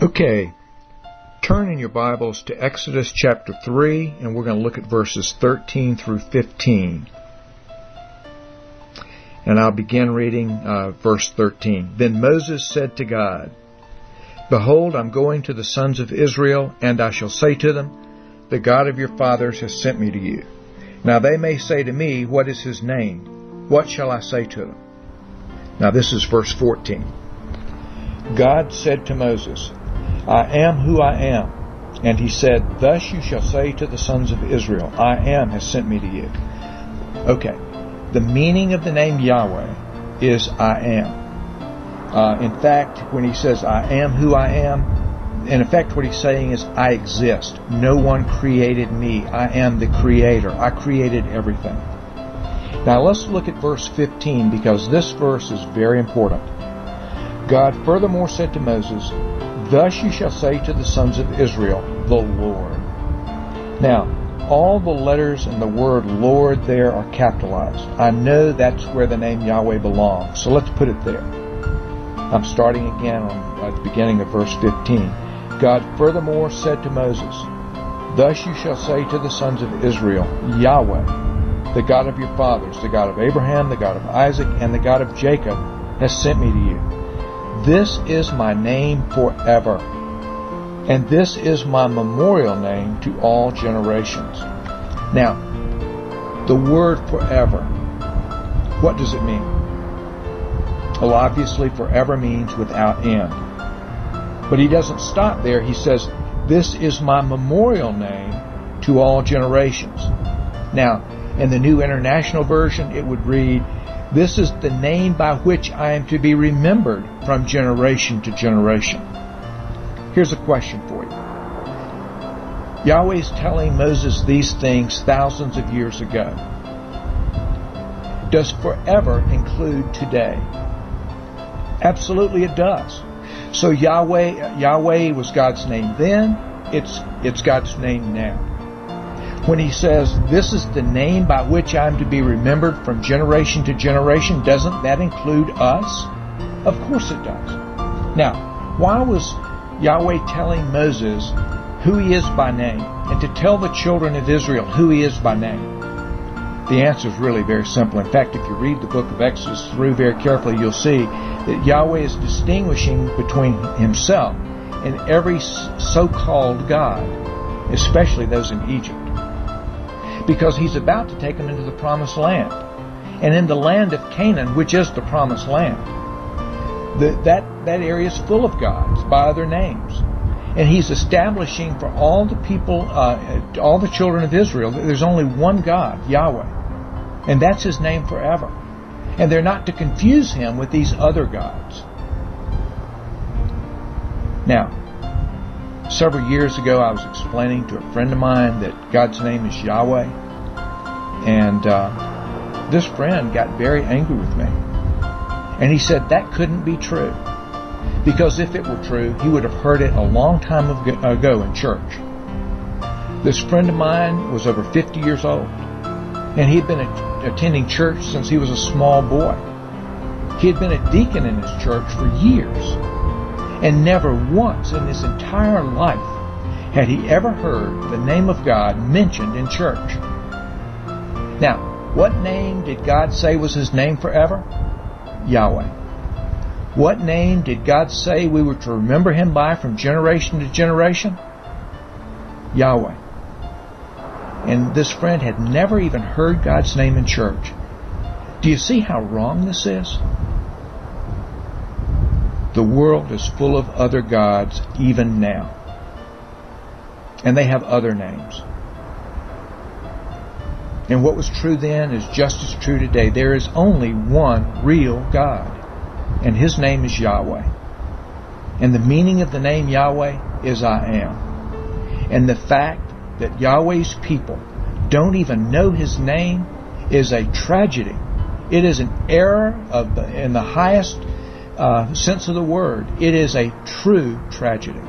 Okay, turn in your Bibles to Exodus chapter 3, and we're going to look at verses 13 through 15. And I'll begin reading verse 13. Then Moses said to God, Behold, I'm going to the sons of Israel, and I shall say to them, The God of your fathers has sent me to you. Now they may say to me, What is his name? What shall I say to them? Now this is verse 14. God said to Moses, I am who I am. And he said, Thus you shall say to the sons of Israel, I am has sent me to you. Okay, the meaning of the name Yahweh is I am. In fact, when he says I am who I am, in effect what he's saying is I exist. No one created me. I am the creator. I created everything. Now let's look at verse 15, because this verse is very important. God furthermore said to Moses, Thus you shall say to the sons of Israel, the Lord. Now, all the letters in the word Lord there are capitalized. I know that's where the name Yahweh belongs, so let's put it there. I'm starting again at the beginning of verse 15. God furthermore said to Moses, Thus you shall say to the sons of Israel, Yahweh, the God of your fathers, the God of Abraham, the God of Isaac, and the God of Jacob, has sent me to you. This is my name forever, and this is my memorial name to all generations. Now, the word forever, what does it mean? Well, obviously, forever means without end. But he doesn't stop there. He says, This is my memorial name to all generations. Now, in the New International Version, it would read, This is the name by which I am to be remembered from generation to generation. Here's a question for you. Yahweh's telling Moses these things thousands of years ago. Does forever include today? Absolutely it does. So Yahweh was God's name then, it's God's name now. When he says, This is the name by which I am to be remembered from generation to generation, doesn't that include us? Of course it does. Now, why was Yahweh telling Moses who he is by name, and to tell the children of Israel who he is by name? The answer is really very simple. In fact, if you read the book of Exodus through very carefully, you'll see that Yahweh is distinguishing between himself and every so-called God, especially those in Egypt. Because he's about to take them into the promised land. And in the land of Canaan, which is the promised land, that area is full of gods by other names. And he's establishing for all the people, all the children of Israel, that there's only one God, Yahweh. And that's his name forever. And they're not to confuse him with these other gods. Now, several years ago, I was explaining to a friend of mine that God's name is Yahweh. And this friend got very angry with me. And he said that couldn't be true. Because if it were true, he would have heard it a long time ago in church. This friend of mine was over 50 years old. And he had been attending church since he was a small boy. He had been a deacon in his church for years. And never once in his entire life had he ever heard the name of God mentioned in church. Now, what name did God say was his name forever? Yahweh. What name did God say we were to remember him by from generation to generation? Yahweh. And this friend had never even heard God's name in church. Do you see how wrong this is? The world is full of other gods even now. And they have other names. And what was true then is just as true today. There is only one real God. And his name is Yahweh. And the meaning of the name Yahweh is I am. And the fact that Yahweh's people don't even know his name is a tragedy. It is an error in the highest sense of the word. It is a true tragedy.